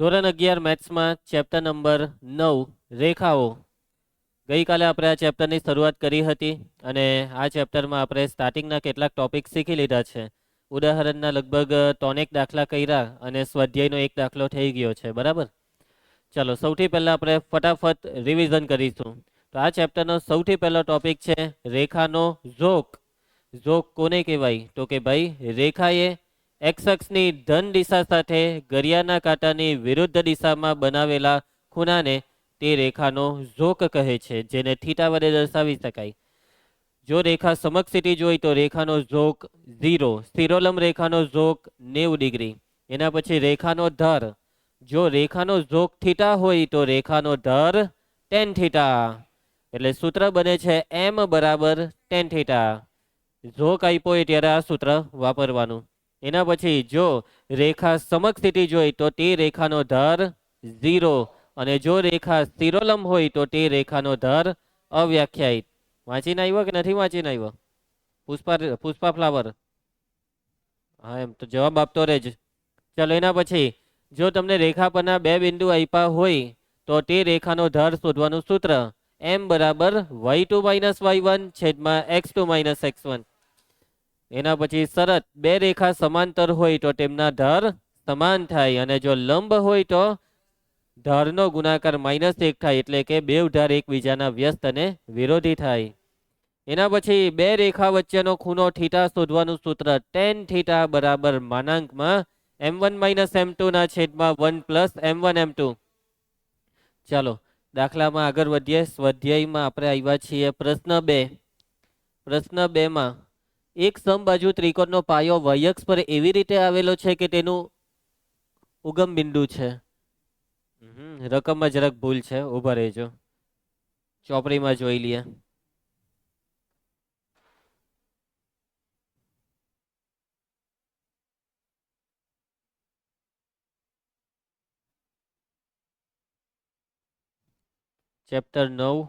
ધોરણ 11 મેથ્સમાં chapter number 9 રેખાઓ. ગઈકાલે આપણે આ ચેપ્ટરની શરૂઆત કરી હતી અને આ ચેપ્ટરમાં આપણે સ્ટાર્ટિંગના કેટલાક ટોપિક શીખી લીધા છે. ઉદાહરણના લગભગ 3 દાખલા કર્યા અને સ્વાધ્યાયનો એક દાખલો થઈ ગયો છે. બરાબર. ચલો, સૌથી પહેલાં આપણે ફટાફટ રિવિઝન કરીશું. તો આ ચેપ્ટરનો સૌથી પહેલો ટોપિક છે રેખાનો ઝોક. ઝોક કોને કહેવાય? તો કે ભાઈ, રેખાએ એક્સ અક્ષની ધન દિશા સાથે ઘડિયાળના કાંટાની વિરુદ્ધ દિશામાં બનાવેલા ખૂણાને તે રેખાનો ઝોક કહે છે, જેને થીટા વડે દર્શાવી શકાય. જો રેખા સમક્ષિતિ જોઈ તો રેખાનો ઝોક 0. શિરોલંબ રેખાનો ઝોક 90 ડિગ્રી. એના પછી રેખાનો ધર. જો રેખાનો ઝોક થીટા હોય તો રેખાનો ધર tan થીટા. એટલે સૂત્ર બને છે m બરાબર tan થીટા. ઝોક આપ્યો હોય ત્યારે આ સૂત્ર વાપરવાનું. એના પછી જો રેખા સમક્ષિતિ જોઈ તો તે રેખાનો ધર 0 અને જો રેખા શિરોલંબ હોય તો તે રેખાનો ધર અવ્યાખ્યાયિત. વાંચીને આવ્યો કે નથી વાંચીને આવ્યો? પુષ્પા ફ્લાવર. હા, એમ તો જવાબ આપતો રહેજ. ચલો, એના પછી જો તમને રેખા પરના બે બિંદુ આપ્યા હોય તો તે રેખાનો ધર શોધવાનું સૂત્ર m બરાબર y2 - y1 છેદમાં x2 - x1. એના પછી શરત, બે રેખા સમાંતર હોય તો તેમના ધર સમાન થાય અને જો લંબ હોય તો ધરનો ગુણાકાર -1 થાય, એટલે કે બે ધાર એકબીજાના વ્યસ્ત અને વિરોધી થાય. એના પછી બે રેખા વચ્ચેનો ખૂણો થીટા શોધવાનું સૂત્ર tan થીટા બરાબર માનાંકમાં m1 - m2 ના છેદમાં 1 + m1 m2. ચાલો, દાખલામાં આગળ વધીએ. સ્વાધ્યાયમાં આપણે આવ્યા છીએ પ્રશ્ન 2. પ્રશ્ન 2 માં એક સમબાજુ ત્રિકોણનો પાયો y અક્ષ પર એવી રીતે આવેલો છે કે તેનું ઉગમ બિંદુ છે. રકમમાં જરાક ભૂલ છે, ઉભા રહેજો, ચોપડીમાં જોઈ લઈએ. ચેપ્ટર 9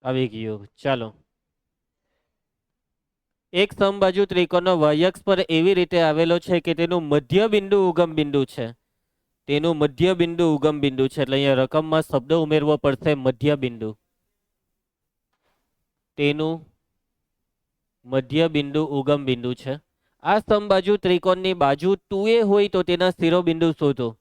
આવી ગયું. ચાલો, એક સમબાજુ ત્રિકોણનો y અક્ષ પર એવી રીતે આવેલો છે કે તેનું મધ્ય બિંદુ ઉગમ બિંદુ છે. તેનું મધ્ય બિંદુ ઉગમ બિંદુ છે. એટલે અહીંયા રકમમાં શબ્દ ઉમેરવો પડશે મધ્ય બિંદુ. તેનું મધ્ય બિંદુ ઉગમ બિંદુ છે. આ સમબાજુ ત્રિકોણની બાજુ 2a હોય તો તેના શિરોબિંદુ શોધો.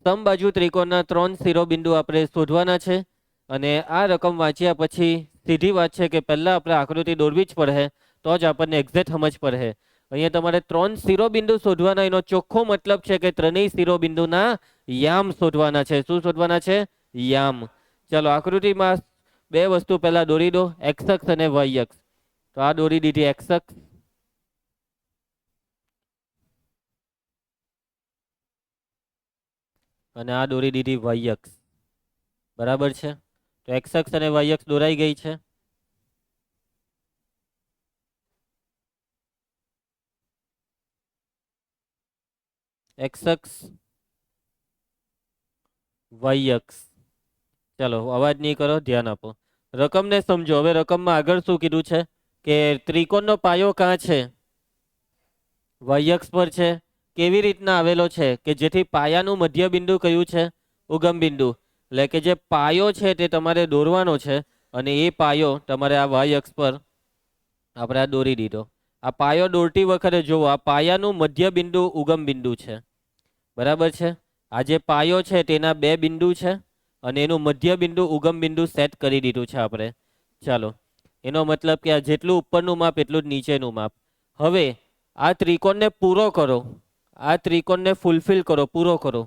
સમબાજુ ત્રિકોણના 3 શિરોબિંદુ આપણે શોધવાના છે અને આ રકમ વાંચ્યા પછી સીધી વાત છે કે પહેલા આપણે આકૃતિ દોરવી જ પડે, તો જ આપણને એક્ઝેક્ટ સમજ પડે. અહીંયા તમારે 3 શિરોબિંદુ શોધવાના. એનો ચોખ્ખો મતલબ છે કે ત્રણેય શિરોબિંદુના યામ શોધવાના છે. શું શોધવાના છે? યામ. ચાલો, આકૃતિમાં બે વસ્તુ પહેલા દોરી દો, એક્સ અક્ષ અને વાય અક્ષ. તો આ દોરી દીધી એક્સ અક્ષ અને આ દોરી દીધી વાય અક્ષ. બરાબર છે. તો એક્સ અક્ષ અને વાય અક્ષ દોરાઈ ગઈ છે. એક્સ અક્ષ, વાય અક્ષ. ચાલો, અવાજ નહીં કરો, ધ્યાન આપો, રકમને સમજો. હવે રકમમાં આગળ શું કીધું છે કે ત્રિકોણનો પાયો ક્યાં છે? વાય અક્ષ પર છે. કેવી રીતના આવેલો છે કે જેથી પાયાનું મધ્ય બિંદુ કયું છે? ઉગમ બિંદુ. એટલે કે જે પાયો છે તે તમારે દોરવાનો છે અને એ પાયો તમારે આ વાય અક્ષ પર આપણે આ દોરી દીધો. આ પાયો દોરતી વખતે જુઓ, આ પાયાનું મધ્ય બિંદુ ઉગમ બિંદુ છે. બરાબર છે. આ જે પાયો છે તેના બે બિંદુ છે અને એનું મધ્ય બિંદુ ઉગમ બિંદુ સેટ કરી દીધું છે આપણે. ચાલો, એનો મતલબ કે આ જેટલું ઉપરનું માપ એટલું જ નીચેનું માપ. હવે આ ત્રિકોણને પૂરો કરો. આ ત્રિકોણને ફૂલફિલ કરો, પૂરો કરો.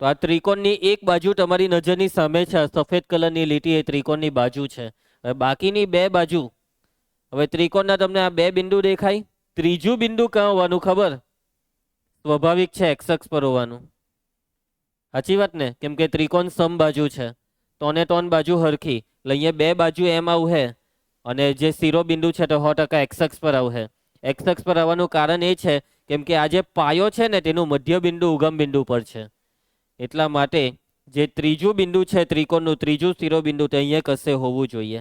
તો આ ત્રિકોણની એક બાજુ તમારી નજરની સામે છે, સફેદ કલરની લીટી એ ત્રિકોણની બાજુ છે. હવે બાકીની બે બાજુ, હવે ત્રિકોણના તમને આ બે બિંદુ દેખાય. ત્રીજું બિંદુ ક્યાં હોવાનું ખબર? સ્વાભાવિક છે એક્સ અક્ષ પર હોવાનું. સાચી વાત ને? કેમ કે ત્રિકોણ સમબાજુ છે, ત્રણે ત્રણ બાજુ હરખી, એટલે અહીંયા બે બાજુ એમ આવશે અને જે શિરોબિંદુ છે તો 100% એક્સ અક્ષ પર આવશે. એક્સ અક્ષ પર આવવાનું કારણ એ છે કેમ કે આ જે પાયો છે ને તેનું મધ્ય બિંદુ ઉગમ બિંદુ પર છે. એટલા માટે જે ત્રીજું બિંદુ છે ત્રિકોણનું, ત્રીજું શિરોબિંદુ તે અહીંયા કશે હોવું જોઈએ.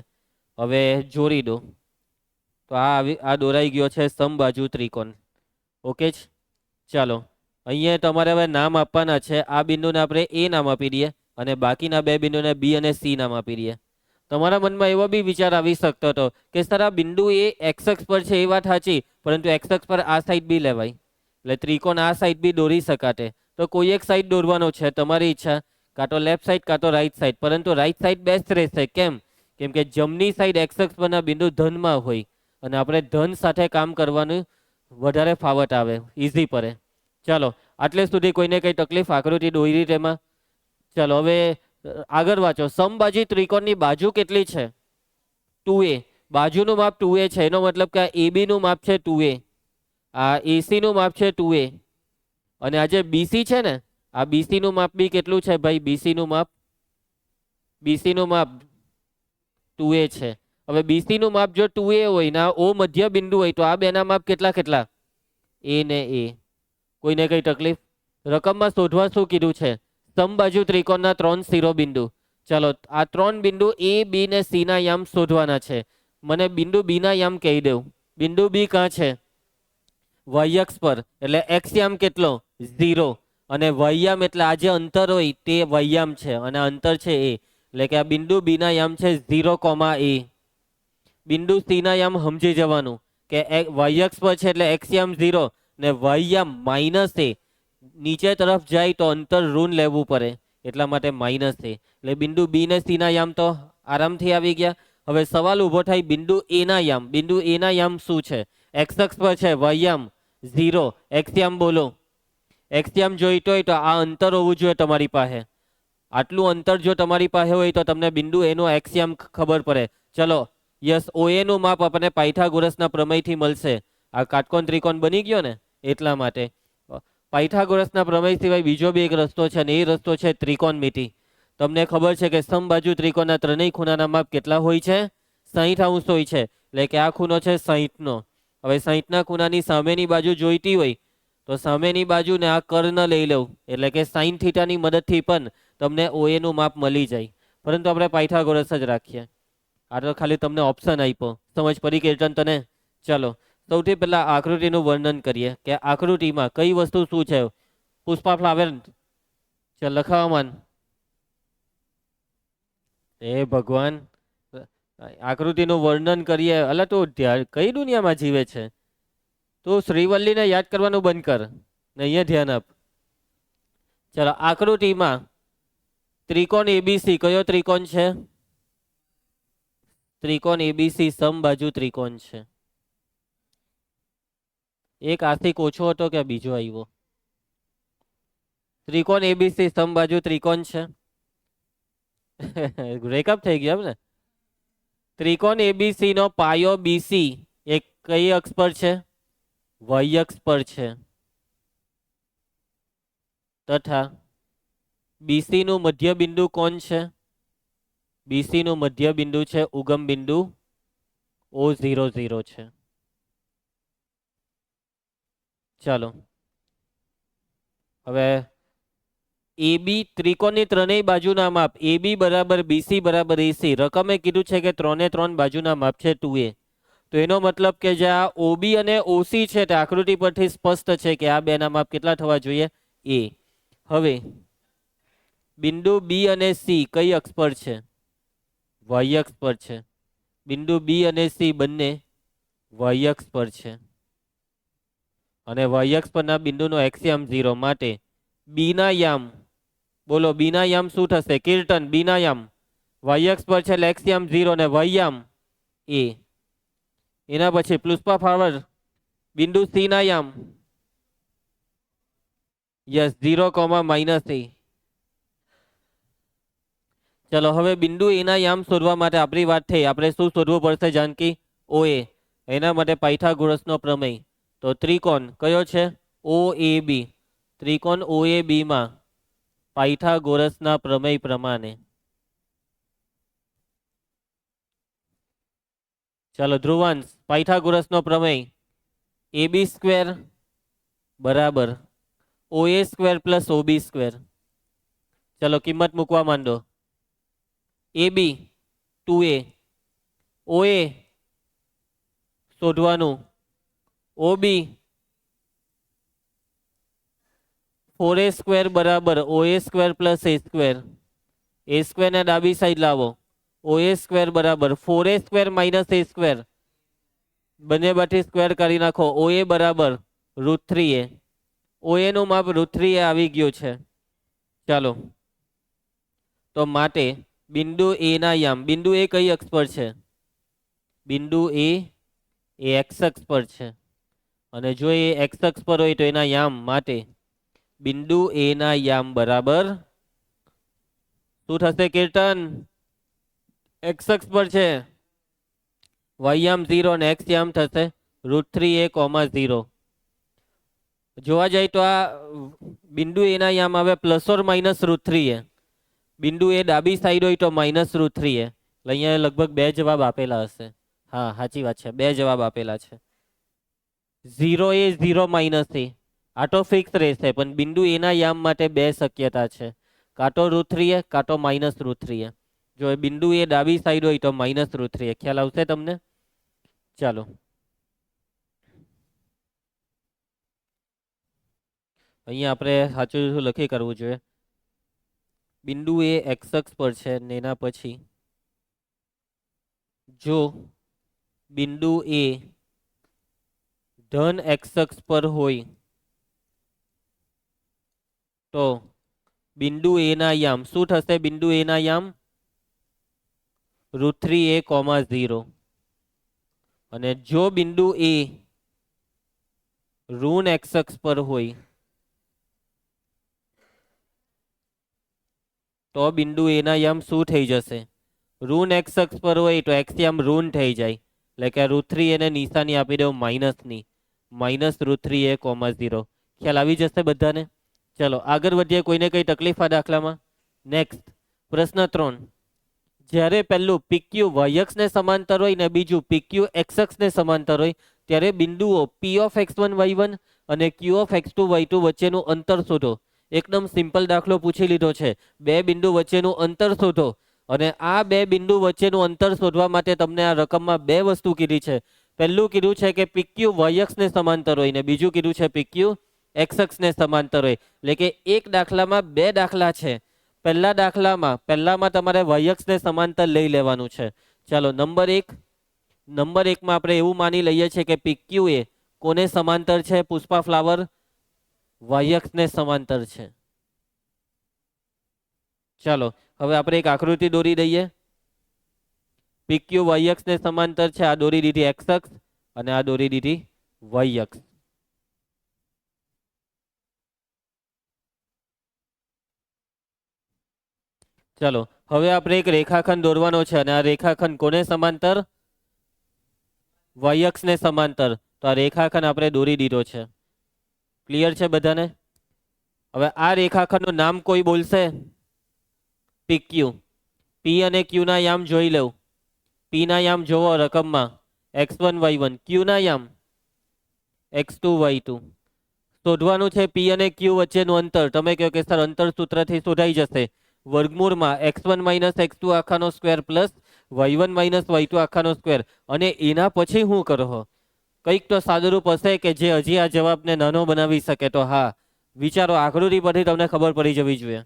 હવે જોડી દો તો આ દોરાઈ ગયો છે સમબાજુ ત્રિકોણ. ઓકે જ. ચાલો અહીંયા તમારે હવે નામ આપવાના છે. આ બિંદુને આપણે એ નામ આપી દઈએ અને બાકીના બે બિંદુને બી અને સી નામ આપી દઈએ. તમારા મનમાં એવો બી વિચાર આવી શકતો હતો કે સર આ બિંદુ એ એક્સ અક્ષ પર છે, એ વાત સાચી, પરંતુ એક્સ અક્ષ પર આ સાઈડ બી લેવાય, એટલે ત્રિકોણ આ સાઈડ બી દોરી શકાતે. તો કોઈ એક સાઈડ દોરવાનો છે, તમારી ઈચ્છા, કાં તો લેફ્ટ સાઈડ કાં તો રાઈટ સાઈડ. પરંતુ રાઈટ સાઈડ બેસ્ટ રહેશે. કેમ? કેમ કે જમણી સાઈડ એક્સ અક્ષ પરના બિંદુ ધનમાં હોય અને આપણે ધન સાથે કામ કરવાનું વધારે ફાવટ આવે, ઇઝી પડે. ચાલો આટલે સુધી કોઈને કઈ તકલીફ આકૃતિ દોરી તેમાં? ચાલો હવે આગળ વાંચો. સમબાજુ ત્રિકોણની બાજુ કેટલી છે? 2a. બાજુનું માપ 2a છે, એનો મતલબ કે આ AB નું માપ છે 2a, આ AC નું માપ છે 2a, અને આ જે BC છે ને, આ BC નું માપ બી કેટલું છે ભાઈ? BC નું માપ, BC નું માપ 2a છે. હવે BC નું માપ જો 2a હોય ને O મધ્ય બિંદુ હોય તો આ બેના માપ કેટલા કેટલા? A ને A. કોઈને કઈ તકલીફ? રકમમાં શોધવા શું કીધું છે? સમબાજુ ત્રિકોણના 3 શિરોબિંદુ. ચાલો આ 3 બિંદુ A, B ને C ના યામ શોધવાના છે. મને બિંદુ B ના યામ કહી દઉં. બિંદુ B ક્યાં છે? y અક્ષ પર, એટલે x યામ કેટલો? 0, અને y યામ એટલે આ જે અંતર હોય તે y યામ છે અને અંતર છે a, એટલે કે આ બિંદુ B ના યામ છે 0, a. બિંદુ C ના યામ સમજી જવાનું કે y અક્ષ પર છે એટલે x યામ 0 ને y યામ -a. નીચે તરફ જાય તો અંતર ઋણ લેવું પડે, એટલા માટે -a. એટલે બિંદુ B ને C ના યામ તો આરામથી આવી ગયા. હવે સવાલ ઊભો થાય બિંદુ A ના યામ. બિંદુ A ના યામ શું છે? x અક્ષ પર છે, y યામ 0, x યામ બોલો. x યામ જોઈતો હોય તો આ અંતર હોવું જોઈએ તમારી પાસે. આટલું અંતર જો તમારી પાસે હોય તો તમને બિંદુ A નો x યામ ખબર પડે. ચલો યસ, OA નું માપ આપણને પાયથાગોરસના પ્રમેયથી મળશે. આ કાટકોણ ત્રિકોણ બની ગયો ને, એટલા માટે. પાયથાગોરસના પ્રમેય સિવાય બીજો બી એક રસ્તો છે, ને એ રસ્તો છે ત્રિકોણમિતિ. તમને ખબર છે કે સમબાજુ ત્રિકોણના ત્રણેય ખૂણાના માપ કેટલા હોય છે? 60° હોય છે. એટલે કે આ ખૂણો છે 60 નો. હવે 60 ના ખૂણાની સામેની બાજુ જોઈતી હોય તો સામેની બાજુને આ કર્ણ લઈ લઉં, એટલે કે સાઇન થીટાની મદદથી પણ તમને OA નું માપ મળી જાય. પરંતુ આપણે પાયથાગોરસ જ રાખીએ. આ તો ખાલી તમને ઓપ્શન આપ્યો. સમજ પડી કે તને? ચાલો સૌથી પહેલા આકૃતિનું વર્ણન કરીએ કે આકૃતિમાં કઈ વસ્તુ શું છે. પુષ્પા ફ્લાવર, ચાલ લખાવવામાં. એ ભગવાન, આકૃતિનું વર્ણન કરીએ. અલા તું કઈ દુનિયામાં જીવે છે? તું શ્રીવલ્લીને યાદ કરવાનું બંધ કર ને અહીંયા ધ્યાન આપ. ચાલો આકૃતિમાં ત્રિકોણ ABC કયો ત્રિકોણ છે? ત્રિકોણ ABC સમબાજુ ત્રિકોણ છે. એક આસ્તિક ઓછો હતો કે બીજો આવ્યો? ત્રિકોણ ABC સમબાજુ ત્રિકોણ છે. બ્રેકઅપ થઈ ગયો એમ ને? ત્રિકોણ ABC નો પાયો BC એક કઈ અક્ષ પર છે? y અક્ષ પર છે. તથા BC નું મધ્ય બિંદુ કોણ છે? BC નું મધ્ય બિંદુ છે ઉગમ બિંદુ O00 છે. ચાલો હવે AB ત્રિકોણની ત્રણેય બાજુના માપ AB બરાબર BC બરાબર AC. રકમે કીધું છે કે 3 બાજુના માપ છે 2a. તો એનો મતલબ કે જે આ OB અને OC છે તે આકૃતિ પરથી સ્પષ્ટ છે કે આ બેના માપ કેટલા થવા જોઈએ? A. હવે બિંદુ B અને C કઈ અક્ષ પર છે? y અક્ષ પર છે. બિંદુ B અને C બંને y અક્ષ પર છે અને y અક્ષ પરના બિંદુનો x યામ 0 માટે B ના યામ બોલો. B ના યામ શું થશે? કીર્તન, B ના યામ y અક્ષ પર છે એટલે x યામ 0 ને y યામ a. એના પછી પુષ્પા ફ્લાવર, બિંદુ C ના યામ યસ 0,-a. ચલો હવે બિંદુ એના યામ શોધવા માટે આપણી વાત થઈ, આપણે શું શોધવું પડશે જાનકી? OA. એના માટે પાયથાગોરસનો પ્રમેય. તો ત્રિકોણ કયો છે? OAB. ત્રિકોણ OAB માં પાયથાગોરસના પ્રમેય પ્રમાણે. ચાલો ધ્રુવાંશ, પાયથાગોરસનો પ્રમેય AB² બરાબર OA² પ્લસ OB². ચલો કિંમત મૂકવા માંડો. AB 2A, OA શોધવાનું, OB 4A² બરાબર OA² પ્લસ A². A² ને ડાબી સાઈડ લાવો. OA² બરાબર 4A² માઇનસ A². બંને બાજુ સ્ક્વેર કરી નાખો. OA બરાબર √3A. OA નું માપ √3A આવી ગયું છે. ચાલો તો માટે બિંદુ A ના યામ, બિંદુ A કઈ અક્ષ પર છે? બિંદુ A એ x અક્ષ પર છે, અને જો એ x અક્ષ પર હોય તો એના યામ માટે બિંદુ A ના યામ બરાબર શું થશે કીર્તન? x અક્ષ પર છે, y યામ 0 અને x યામ થશે √3A, 0. જોવા જાય તો આ બિંદુ A ના યામ આવે ±√3A. બિંદુ A ડાબી સાઈડ હોય તો -√3A. અહીંયા લગભગ 2 જવાબ આપેલા હશે. હા સાચી વાત છે, 2 જવાબ આપેલા છે. 0A 0 - આ તો ફિક્સ રહેશે, પણ બિંદુ A ના યામ માટે 2 શક્યતા છે, કાં તો √3A કાં તો -√3A. જો એ બિંદુ A ડાબી સાઈડ હોય તો -√3A. ખ્યાલ આવશે તમને? ચાલો અહીંયા આપણે સાચું લખી કરવું જોઈએ. બિંદુ A x અક્ષ પર છે ને એના પછી જો બિંદુ A ધન x અક્ષ પર હોય તો બિંદુ A ના યામ શું થશે? બિંદુ A ના યામ √3A, 0. અને જો બિંદુ A ઋણ x અક્ષ પર હોય તો બિંદુ A ના યામ શું થઈ જશે? ઋણ x અક્ષ પર હોય તો x યામ ઋણ થઈ જાય, એટલે કે √3A ને નિશાની આપી દઉં માઇનસની, -√3A, 0. ખ્યાલ આવી જશે બધાને? ચલો આગળ વધીએ. કોઈને કઈ તકલીફ આ દાખલામાં? નેક્સ્ટ પ્રશ્ન 3. જ્યારે પહેલું PQ y અક્ષ ને સમાંતર હોય ને બીજું PQ x અક્ષ ને સમાંતર હોય ત્યારે બિંદુઓ P(x1, y1) અને Q(x2, y2) વચ્ચેનું અંતર શોધો. એકદમ સિમ્પલ દાખલો પૂછી લીધો છે. બે બિંદુ વચ્ચેનું અંતર શોધો, અને આ બે બિંદુ વચ્ચેનું અંતર શોધવા માટે તમને આ રકમમાં 2 વસ્તુ કીધી છે. પહેલું કીધું છે કે PQ y અક્ષ ને સમાંતર હોય ને બીજું કીધું છે PQ x અક્ષ ને સમાંતર હોય. એટલે કે એક દાખલામાં 2 દાખલા છે. પહેલામાં તમારે y અક્ષ ને સમાંતર લઈ લેવાનું છે. ચાલો નંબર 1. નંબર 1 માં આપણે એવું માની લઈએ છીએ કે PQ એ કોને સમાંતર છે? પુષ્પા ફ્લાવર y અક્ષ ને સમાંતર છે. ચાલો હવે આપણે એક આકૃતિ દોરી દઈએ. PQ y અક્ષ ને સમાંતર છે. આ દોરી દીધી x અક્ષ અને આ દોરી દીધી y અક્ષ. ચાલો હવે આપણે એક રેખાખંડ દોરવાનો છે, અને આ રેખાખંડ કોને સમાંતર? y અક્ષ ને સમાંતર. તો આ રેખાખંડ આપણે દોરી દીધો છે. ક્લિયર છે બધાને? હવે આ રેખાખંડનું નામ કોઈ બોલશે? PQ. P અને Q ના યામ જોઈ લઉં. P ના યામ જોવો રકમમાં x1, y1. Q ના યામ x2, y2. શોધવાનું છે P અને Q વચ્ચેનું અંતર. તમે કહો કે સર અંતર સૂત્રથી શોધાઈ જશે. વર્ગમૂળમાં x1 - x2 આખાનો સ્ક્વેર પ્લસ y1 - y2 આખાનો સ્ક્વેર. અને એના પછી શું કરો? કંઈક તો સાદુરૂપ હશે કે જે હજી આ જવાબને નાનો બનાવી શકે. તો હા વિચારો, આકૃતિ પરથી તમને ખબર પડી જવી જોઈએ.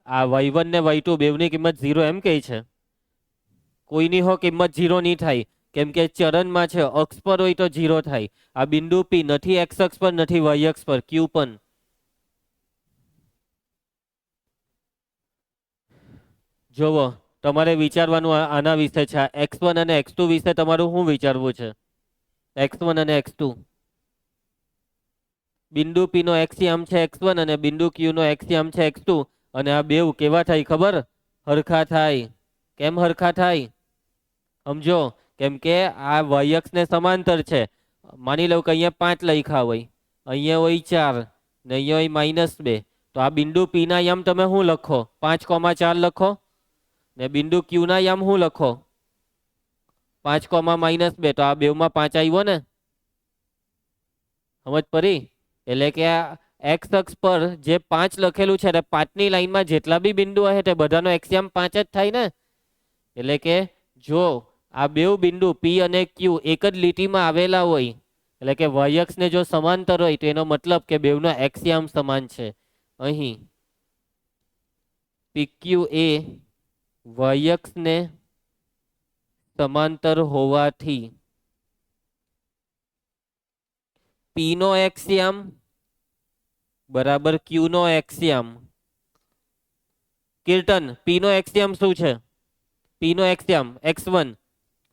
આ y1 ને y2 બેવની કિંમત 0 એમ કહે છે. કોઈની હો કિંમત 0 નહીં થાય, કેમ કે ચરણમાં છે. અક્ષ પર હોય તો 0 થાય. આ બિંદુ P નથી x અક્ષ પર નથી y અક્ષ પર. Q પણ જોવો તમારે વિચારવાનું આના વિશે છે. x1 અને x2 વિશે તમારું શું વિચારવું છે? x1 અને x2. બિંદુ P નો એક્સિયમ છે x1 અને બિંદુ Q નો એક્સિયમ છે x2. અને આ બેવ કેવા થાય ખબર? હરખા થાય. કેમ હરખા થાય? સમજો, કેમ કે આ y ને સમાંતર છે. માની લો કે અહીંયા 5 લખ્યા હોય, અહીંયા હોય 4 ને અહીંયા હોય -2. તો આ બિંદુ P ના યમ તમે શું લખો? 5,4 લખો. ને બિંદુ Q ના યમ શું લખો? 5,-2. તો આ બેવમાં 5 આવ્યો ને? સમજ પડી? એટલે કે આ એક્સ અક્ષ પર જે 5 લખેલું છે, 5ની લાઈનમાં જેટલા બી બિંદુ હશે તે બધાનો એક્સિયમ 5 જ થાય ને. એટલે કે જો આ બેવ બિંદુ P અને Q એક જ લીટીમાં આવેલા હોય, એટલે કે y અક્ષ ને જો સમાંતર હોય, તો એનો મતલબ કે બેવનો એક્સિયમ સમાન છે. અહીં PQ એ y અક્ષ ને સમાંતર હોવાથી P નો એક્સિયમ બરાબર Q નો એક્સિયમ. કીર્તન, P નો એક્સિયમ શું છે? P નો axiom x1.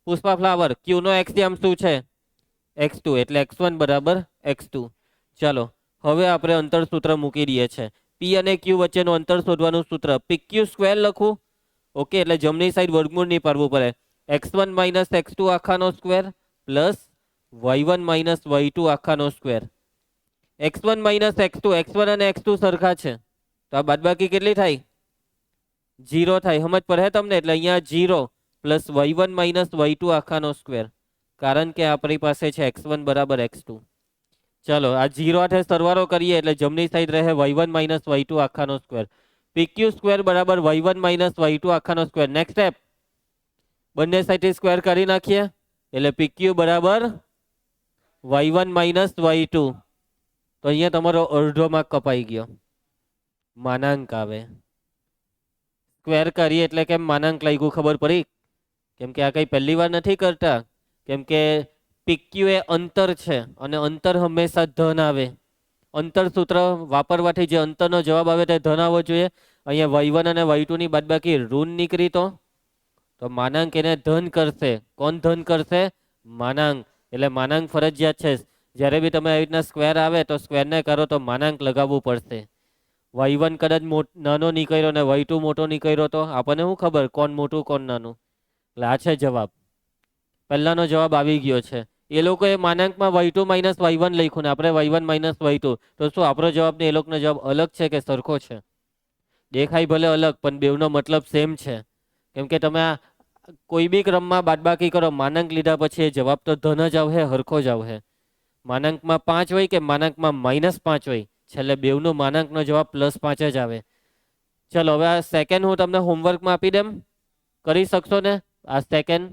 Pushpa flower, Q નો એક્સિયમ શું છે? x2. એટલે x1 બરાબર x2. ચાલો હવે આપણે અંતર સૂત્ર મૂકી દઈએ છે. P અને Q વચ્ચેનું અંતર શોધવાનું સૂત્ર PQ સ્ક્વેર લખું. ઓકે, એટલે જમણી સાઈડ વર્ગમૂળ નહીં પાડવું પડે. x1 - x2 આખાનો સ્ક્વેર પ્લસ y1 - y2 આખાનો સ્ક્વેર. x1 - x2, x1 અને x2 સરખા છે, તો આ બાદબાકી કેટલી થાય? 0 થાય. સમજ પડે તમને? એટલે અહીંયા 0 પ્લસ y1 - y2 આખાનો સ્ક્વેર, કારણ કે આપણી પાસે છે x1 બરાબર x2. ચલો આ 0 હાથે સરવાળો કરીએ એટલે જમણી સાઈડ રહે y1 - y2 આખાનો સ્ક્વેર. PQ સ્ક્વેર બરાબર y1 - y2 આખાનો સ્ક્વેર. નેક્સ્ટ સ્ટેપ, બંને સાઈડ સ્ક્વેર કરી નાખીએ એટલે PQ બરાબર y1 - y2. તો અહીંયા તમારો અડધો માર્ક કપાઈ ગયો. માનાંક આવે. સ્ક્વેર કરીએ એટલે કેમ માનાંક લાગ્યું ખબર પડી? કેમ કે આ કઈ પહેલી વાર નથી કરતા. કેમ કે PQ એ અંતર છે અને અંતર હંમેશા ધન આવે. અંતર સૂત્ર વાપરવાથી જે અંતરનો જવાબ આવે તે ધન આવવો જોઈએ. અહીંયા y1 અને y2 ની બાદબાકી ઋણ નીકળી તો માનાંક એને ધન કરશે. કોણ ધન કરશે? માનાંક. એટલે માનાંક ફરજિયાત છે. જ્યારે બી તમે આવી રીતના સ્ક્વેર આવે તો સ્ક્વેરને કરો તો માનાંક લગાવવું પડશે. y1 કદાચ નાનો નીકળ્યો ને y2 મોટો નીકળ્યો તો આપણને શું ખબર કોણ મોટું કોણ નાનું? એટલે આ છે જવાબ. પહેલાનો જવાબ આવી ગયો છે. એ લોકોએ માનાંકમાં y2 - y1 લખ્યું ને આપણે y1 - y2. તો શું આપણો જવાબ ને એ લોકોનો જવાબ અલગ છે કે સરખો છે? દેખાય ભલે અલગ, પણ બેવનો મતલબ સેમ છે. કેમ કે તમે આ કોઈ બી ક્રમમાં બાદબાકી કરો, માનાંક લીધા પછી એ જવાબ તો ધન જ આવશે, હરખો જ આવશે. માનાંકમાં 5 હોય કે માનાંકમાં -5 હોય, છેલ્લે બેવનો માનાંકનો જવાબ +5 જ આવે. ચલો હવે આ સેકન્ડ હું તમને હોમવર્કમાં આપી દેમ. કરી શકશો ને આ સેકન્ડ?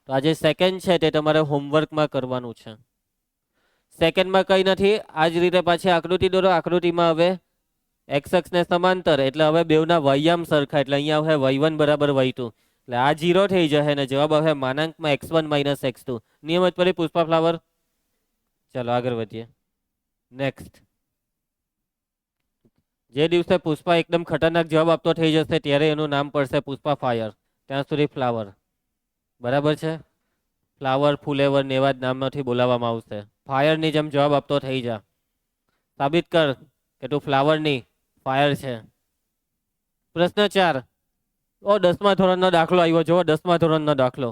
તો આ જે સેકન્ડ છે તે તમારે હોમવર્કમાં કરવાનું છે. સેકન્ડમાં કંઈ નથી. આ જ રીતે પાછી આકૃતિ દોરો. આકૃતિમાં હવે એક્સ અક્ષને સમાંતર એટલે હવે બેવના વાયામ સરખા, એટલે અહીંયા હવે y1 બરાબર y2. એટલે આ 0 થઈ જશે ને જવાબ હવે માનાંકમાં x1 - x2. નિયમ જ પડી પુષ્પા ફ્લાવર. ચલો આગળ વધીએ. નેક્સ્ટ. જે દિવસે પુષ્પા એકદમ ખતરનાક જવાબ આપતો થઈ જશે ત્યારે એનું નામ પડશે પુષ્પા ફાયર. ત્યાં સુધી ફ્લાવર. બરાબર છે? ફ્લાવર, ફૂલેવર ને એવા જ નામથી બોલાવવામાં આવશે. ફાયરની જેમ જવાબ આપતો થઈ જા. સાબિત કર કે તું ફ્લાવરની ફાયર છે. પ્રશ્ન 4. 10મા ધોરણનો દાખલો આવ્યો. જો 10મા ધોરણનો દાખલો.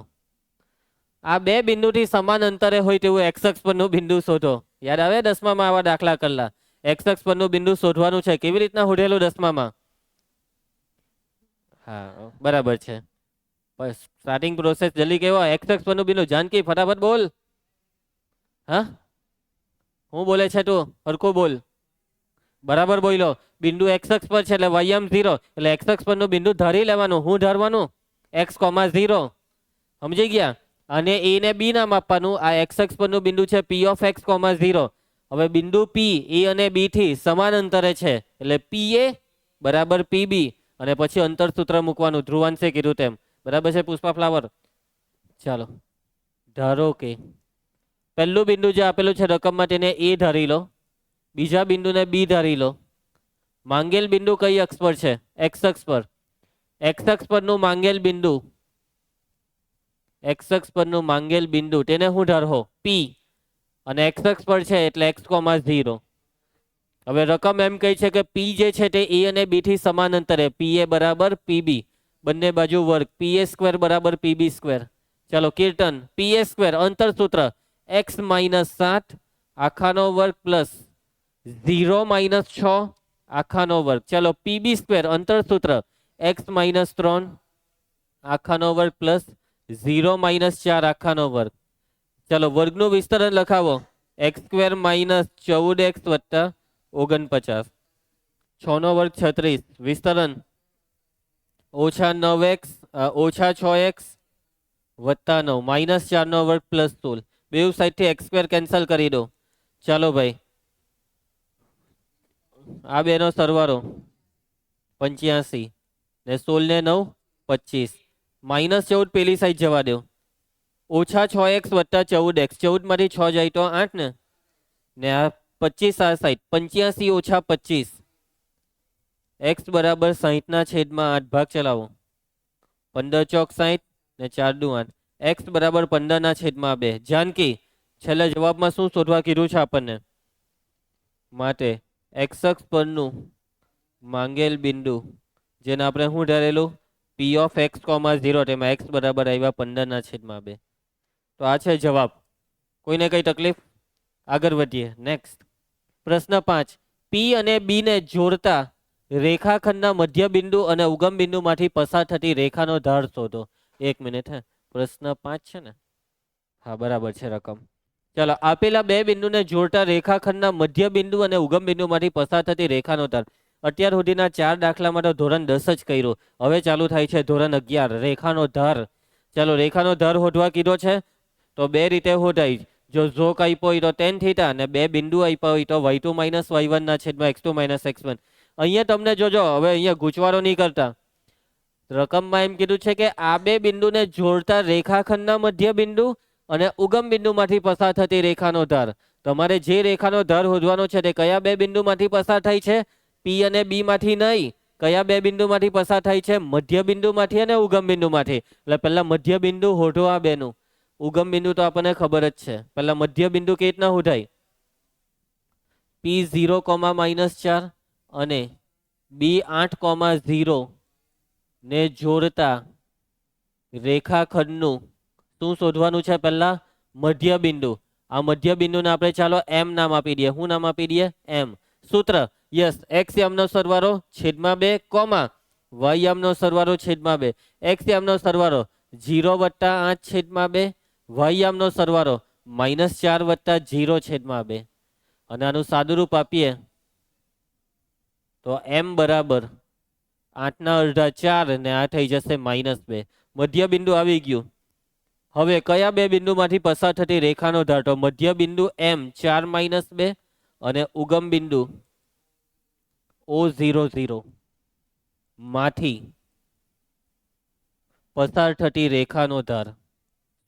આ બે બિંદુથી સમાન અંતરે હોય તેવું એક્સ અક્ષ પરનું બિંદુ શોધો. યાદ આવે 10મામાં આવા દાખલા કરેલા? એક્સ અક્ષ પરનું બિંદુ શોધવાનું છે. કેવી રીતના હોડેલું 10મામાં? હા બરાબર છે. સ્ટાર્ટિંગ પ્રોસેસ જલ્દી કેવો? એક્સ અક્ષ પરનું બિંદુ. જાનકી ફટાફટ બોલ. હા હું બોલે છે તું? હરખું બોલ. બરાબર બોલો. બિંદુ એક્સ અક્ષ પર છે એટલે y 0. એટલે એક્સ અક્ષ પરનું બિંદુ ધારી લેવાનું. હું ધારવાનું? x, 0. સમજી ગયા? અને a ને b નામ આપવાનું. આ એક્સ અક્ષ પરનું બિંદુ છે p of x, 0. હવે બિંદુ p a અને b થી સમાન અંતરે છે એટલે pa બરાબર pb. અને પછી અંતર સૂત્ર મૂકવાનું. ધ્રુવાંશે કીધું તેમ. બરાબર છે પુષ્પા ફ્લાવર? ચાલો ધારો કે પહેલું બિંદુ જે આપેલું છે રકમમાં તેને a ધારી લો. બીજા બિંદુને b ધારી લો. માંગેલ બિંદુ કઈ અક્ષ પર છે? એક્સ અક્ષ પર. એક્સ અક્ષ પરનું માંગેલ બિંદુ, એક્સ અક્ષ પરનું માંગેલ બિંદુ તેને હું ધારો પી, અને એક્સ અક્ષ પર છે એટલે એક્સ કોમા 0. હવે રકમ એમ કહી છે કે પી જે છે તે એ અને બી થી સમાનાંતરે, પી એ બરાબર પીબી, બંને બાજુ વર્ગ, પી એ સ્ક્વેર બરાબર પીબી સ્ક્વેર. ચાલો કીર્તન, પી એ સ્ક્વેર અંતર સૂત્ર એક્સ માઇનસ 7 આખાનો વર્ગ પ્લસ 0 માઇનસ 6 આખાનો વર્ગ. ચાલો પીબી સ્ક્વેર અંતર સૂત્ર એક્સ માઇનસ 3 આખાનો વર્ગ પ્લસ 0 માઇનસ 4 આખાનો વર્ગ. ચાલો વર્ગનું વિસ્તરણ લખાવો, એક્સ સ્ક્વેર માઇનસ 14x વત્તા 49, 6 નો વર્ગ 36, વિસ્તરણ ઓછા 9x ઓછા 6x વત્તા 9 માઇનસ 4 નો વર્ગ પ્લસ 16. બેઉ સાઈડથી એક્સ સ્ક્વેર કેન્સલ કરી દો. ચાલો ભાઈ, આ બેનો સરવાળો 85 ને 16 ને 9 25, માઇનસ 14 પેલી સાઈડ જવા દો, ઓછા 6x વત્તા 14x, 14 માંથી 6 જાય તો 8 ને આ 25 આ સાઈડ 85 ઓછા 25, x બરાબર 60 ના છેદમાં 8 ભાગ ચલાવો, 15 ચોક 60 ને 4 દુ 8, x બરાબર 15 ના છેદમાં 2. જાનકી, છેલ્લા જવાબમાં શું શોધવા કીધું છે આપણને? માટે એક્સ અક્ષ પરનું માંગેલ બિંદુ જેને આપણે શું ધારેલું પી ઓફ એક્સ કોમા 0, તેમાં એક્સ બરાબર આવ્યા 15 ના છેદમાં 2. તો આ છે જવાબ. કોઈને કઈ તકલીફ? આગળ વધીએ. નેક્સ્ટ પ્રશ્ન 5, પી અને બી ને જોડતા રેખાખંડના મધ્ય બિંદુ અને ઉગમ બિંદુમાંથી પસાર થતી રેખાનો ધાર શોધો. 1 મિનિટ. હે પ્રશ્ન 5 છે ને? હા બરાબર છે રકમ. ચાલો, આપેલા બે બિંદુને જોડતા રેખાખંડના મધ્ય બિંદુ અને ઉગમ બિંદુમાંથી પસાર થતી રેખાનો ધાર. અત્યાર સુધીના 4 દાખલામાં તો ધોરણ 10 જ કર્યું. હવે ચાલુ થાય છે ધોરણ 11, રેખાનો ધાર. ચાલો, રેખાનો ધાર શોધવા કીધો છે તો બે રીતે શોધાય. જો ઝોક આપ્યો હોય તો tan થીટા, અને બે બિંદુ આપ્યા હોય તો y2 માઇનસ y1 ના છેદમાં x2 માઇનસ x1. અહીંયા તમને જોજો, હવે અહીંયા ગૂંચવાડો નહીં કરતા. રકમમાં એમ કીધું છે કે આ બે બિંદુને જોડતા રેખાખંડના મધ્ય બિંદુ અને ઉગમ બિંદુમાંથી પસાર થતી રેખાનો ધાર. તમારે જે રેખાનો ધાર શોધવાનો છે તે કયા બે બિંદુમાંથી પસાર થાય છે? પી અને બી માંથી નહીં. કયા બે બિંદુમાંથી પસાર થાય છે? મધ્ય બિંદુમાંથી અને ઉગમ બિંદુમાંથી. એટલે પહેલા મધ્ય બિંદુ શોધો આ બેનું. ઉગમ બિંદુ તો આપણને ખબર જ છે. પહેલા મધ્ય બિંદુ કેવી રીતના શોધાય? પી 0 કોમા -4 અને બી 8 કોમા 0 ને જોડતા રેખાખંડનું શું શોધવાનું છે? પહેલા મધ્ય બિંદુ. આ મધ્ય બિંદુને આપણે ચાલો એમ નામ આપી દઈએ. શું નામ આપી દઈએ? એમ. સૂત્ર યસ, એક્સ યામનો સરવાળો છેદમાં 2 કોમા વાય યામનો સરવાળો છેદમાં 2. એક્સ યામનો સરવાળો 0 વત્તા 8 છેદમાં 2, વાય યામનો સરવાળો -4 વત્તા 0 છેદમાં 2. અને આનું સાદુરૂપ આપીએ તો એમ બરાબર 8 ના અડધા 4 ને આ થઈ જશે -2. મધ્ય બિંદુ આવી ગયું. હવે કયા બે બિંદુમાંથી પસાર થતી રેખાનો ધાર? તો મધ્ય બિંદુ એમ 4 -2 અને ઉગમ બિંદુ O00 માંથી પસાર થતી રેખાનો ધાર.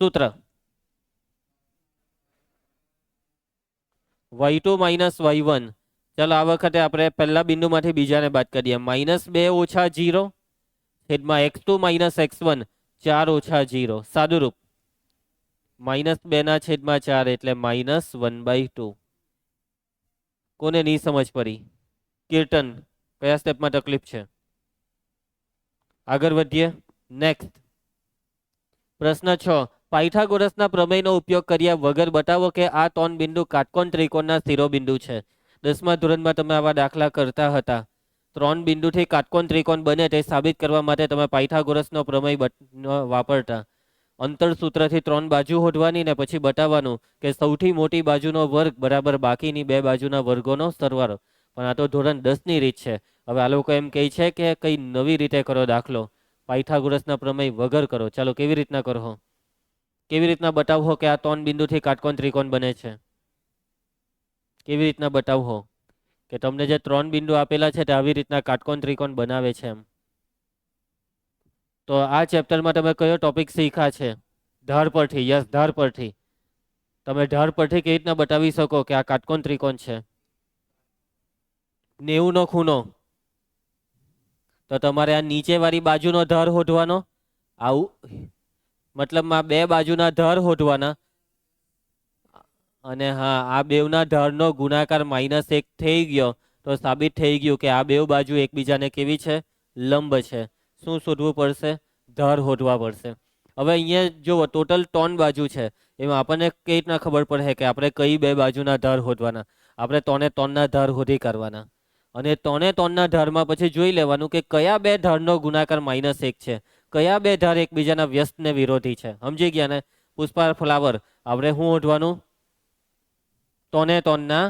સૂત્ર y2 માઇનસ y1. ચાલો આ વખતે આપણે પહેલા બિંદુમાંથી બીજાને બાદ કરીએ. -2 ઓછા 0 છેદમાં x2 માઇનસ x1 4 ઓછા 0. સાદુરૂપ -2 ના છેદમાં 4 એટલે -1/2. કોને નહીં સમજ પડી? કીર્તન, કયા સ્ટેપમાં તકલીફ છે? આગળ વધીએ. નેક્સ્ટ પ્રશ્ન 6, પાયથાગોરસના પ્રમેયનો ઉપયોગ કર્યા વગર બતાવો કે આ 3 બિંદુ કાટકોણ ત્રિકોણના શિરોબિંદુ છે. 10મા ધોરણમાં તમે આવા દાખલા કરતા હતા. 3 બિંદુથી કાટકોણ ત્રિકોણ બને તે સાબિત કરવા માટે તમે પાયથાગોરસનો પ્રમેય વાપરતા. અંતર સૂત્રથી 3 બાજુ શોધવાની ને પછી બતાવવાનું કે સૌથી મોટી બાજુનો વર્ગ બરાબર બાકીની બે બાજુના વર્ગોનો સરવાળો. પણ આ તો ધોરણ 10ની રીત છે. હવે આ લોકો એમ કહે છે કે કઈ નવી રીતે કરો દાખલો, પાયથાગોરસના પ્રમેય વગર કરો. ચાલો કેવી રીતના કરો? કેવી રીતના બતાવો કે આ 3 બિંદુથી કાટકોણ ત્રિકોણ બને છે? કેવી રીતના બતાવો કે તમને જે 3 બિંદુ આપેલા છે તે આવી રીતના કાટકોણ ત્રિકોણ બનાવે છે એમ? તો આ ચેપ્ટરમાં તમે કયો ટોપિક શીખ્યા છે? ધાર પરથી. યસ, ધાર પરથી. તમે ધાર પરથી કેવી રીતના બતાવી શકો કે આ કાટકોણ ત્રિકોણ છે? 90 નો ખૂણો તો તમારે આ નીચેવાળી બાજુનો ધાર શોધવાનો. આવું મતલબમાં બે બાજુના ધાર શોધવાના. અને હા, આ બેવના ધારનો ગુણાકાર -1 થઈ ગયો તો સાબિત થઈ ગયું કે આ બેવ બાજુ એકબીજાને કેવી છે? લંબ છે. શું શોધવું પડશે? ધાર શોધવા પડશે. હવે અહીંયા જો ટોટલ 3 બાજુ છે, એમાં આપણને કઈ રીતના ખબર પડે કે આપણે કઈ બે બાજુના ધાર શોધવાના? આપણે 3 3 ના ધાર શોધી કાઢવાના. અને 3 3 ના ધારમાં પછી જોઈ લેવાનું કે કયા બે ધારનો ગુણાકાર -1 છે, કયા બે ધાર એકબીજાના વ્યસ્ત ને વિરોધી છે. સમજી ગયા ને? પુષ્પા ફ્લાવર, આપણે શું શોધવાનું? 3 3 ના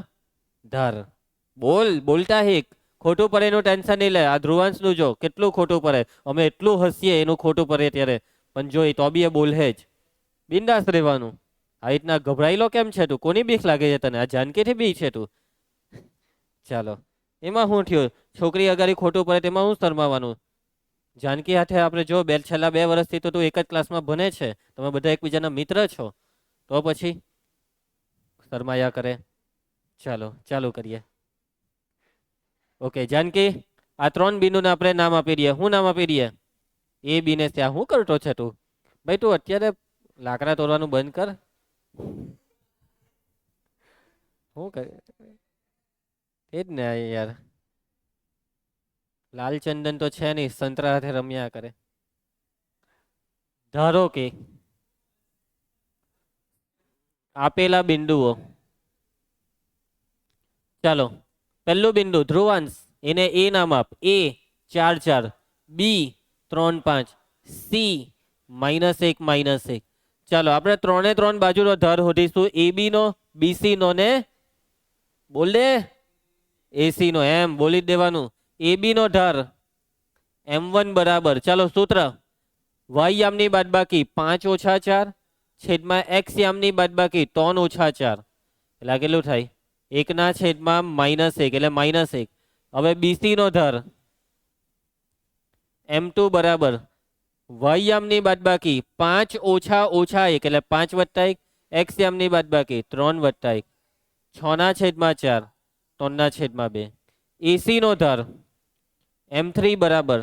ધાર. બોલતા હિક. ખોટું પડે એનું ટેન્શન નહીં લે. આ ધ્રુવાંશનું જો કેટલું ખોટું પડે, અમે એટલું હસીએ એનું ખોટું પડે ત્યારે, પણ જો તો બી એ બોલે જ. બિંદાસ રહેવાનું. આ રીતના ગભરાયેલો કેમ છે તું? કોની બીક લાગે છે તને? આ જાનકીથી બીક છે તું? ચાલો, એમાં શું થયું? છોકરી અગાડી ખોટું પડે તેમાં શું શરમાવાનું? જાનકી હાથે આપણે જો છેલ્લા 2 વર્ષથી તો તું એક જ ક્લાસમાં ભણે છે, તમે બધા એકબીજાના મિત્ર છો, તો પછી શરમાયા કરે. ચાલો ચાલુ કરીએ. ઓકે જાનકી, આ 3 બિંદુને આપણે નામ આપી દઈએ. શું નામ આપી દઈએ? એ બી ને ત્યાં. શું કરતો છે તું? ભાઈ તું અત્યારે લાકડા તોડવાનું બંધ કર. શું કરે? એ જ ને યાર, લાલચંદન તો છે નહીં, સંતરા હાથે રમ્યા કરે. ધારો કે આપેલા બિંદુઓ, ચાલો પહેલું બિંદુ ધ્રુવાંશ, એને એ નામ આપ. એ 4 4, બી 3 5, સી -1 -1. ચાલો આપણે 3 3 બાજુનો ધાર શોધીશું. એ બી નો, બીસી નો ને બોલ દે એસી નો. એમ બોલી જ દેવાનું. એ બી નો ધાર m1 બરાબર, ચાલો સૂત્ર, y યામની બાદબાકી 5 - 4 છેદમાં x યામની બાદબાકી 3 - 4. એટલે કેટલું થાય? 1/-1 એટલે -1. હવે બીસી નો ધાર m2 બરાબર y યામની બાદબાકી 5 - 1 એટલે 5 + 1, x યામની બાદબાકી 3 + 1, 6/4 3/2. એસી નો ધાર m3 બરાબર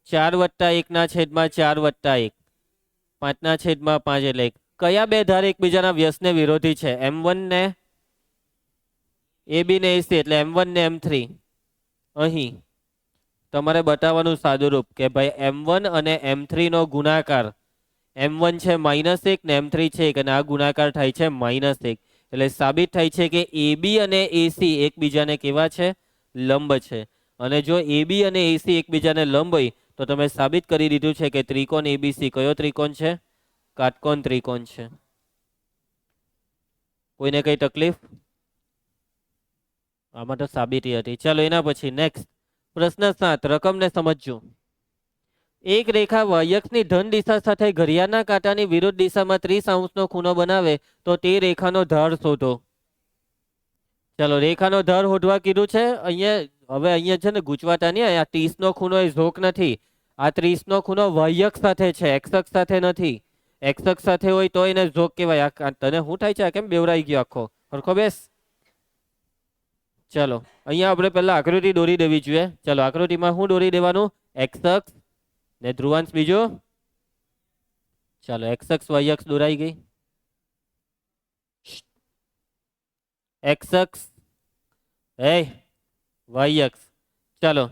4 + 1/4 + 1, 5/5 એટલે 1. કયા બે ધાર એકબીજાના વ્યસ્તને વિરોધી છે? m1 ને એ બી ને એસી, એટલે m1 ને m3. અહીં તમારે બતાવવાનું સાદુરૂપ કે ભાઈ m1 અને m3 નો ગુણાકાર, m1 છે -1 ને m3 છે 1, અને આ ગુણાકાર થાય છે -1. એટલે સાબિત થાય છે કે AB અને AC એકબીજાને કેવા છે? લંબ છે. અને જો AB અને AC એકબીજાને લંબ હોય તો તમે સાબિત કરી દીધું છે કે ત્રિકોણ ABC કયો ત્રિકોણ છે? કાટકોણ ત્રિકોણ છે. કોઈને કઈ તકલીફ? આમાં તો સાબિતી હતી. ચાલો એના પછી નેક્સ્ટ પ્રશ્ન 7, રકમને સમજજો. એક રેખા વાયક્ષની ધન દિશા સાથે ઘડિયાળના કાંટાની વિરુદ્ધ દિશામાં 30° નો ખૂણો બનાવે તો તે રેખાનો ધાર શોધો. ચાલો રેખાનો ધાર શોધવા કીધું છે. અહીંયા છે ને ગૂંચવાતા નહીં. આ 30 નો ખૂણો એ ઝોક નથી. આ 30 નો ખૂણો વાયક્ષ સાથે છે, એક્સ અક્ષ સાથે નથી. એક્સ અક્ષ સાથે હોય તો એને ઝોક કહેવાય. તને શું થાય છે? આ કેમ બેવરાઈ ગયો આખો? સરખો બેસ. ચાલો અહીંયા આપણે પહેલા આકૃતિ દોરી દેવી જોઈએ. ચાલો આકૃતિમાં શું દોરી દેવાનું? એક્સ અક્ષ ને ધ્રુવાંશ બીજો. ચાલો એક્સ અક્ષ વાય અક્ષ દોરાઈ ગઈ. એક્સ અક્ષ વાય અક્ષ. ચાલો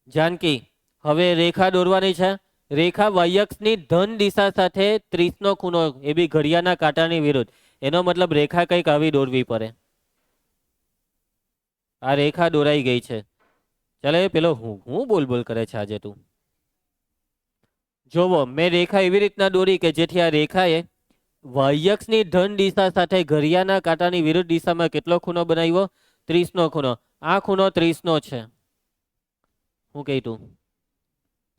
જાનકી, હવે રેખા દોરવાની છે. રેખા વાય અક્ષની ધન દિશા સાથે 30 નો ખૂણો, એ બી ઘડિયાળના કાંટાની વિરુદ્ધ. એનો મતલબ રેખા કંઈક આવી દોરવી પડે. આ રેખા દોરાઈ ગઈ છે. ચાલો એ પેલો હું બોલ કરે છે આજે તું? જોવો, મેં રેખા એવી રીતના દોરી કે જેથી આ રેખાએ વાયક્ષની ધન દિશા સાથે ઘડિયાળના કાંટાની વિરુદ્ધ દિશામાં કેટલો ખૂણો બનાવ્યો? 30 નો ખૂણો. આ ખૂણો 30 નો છે. હું કહી તું?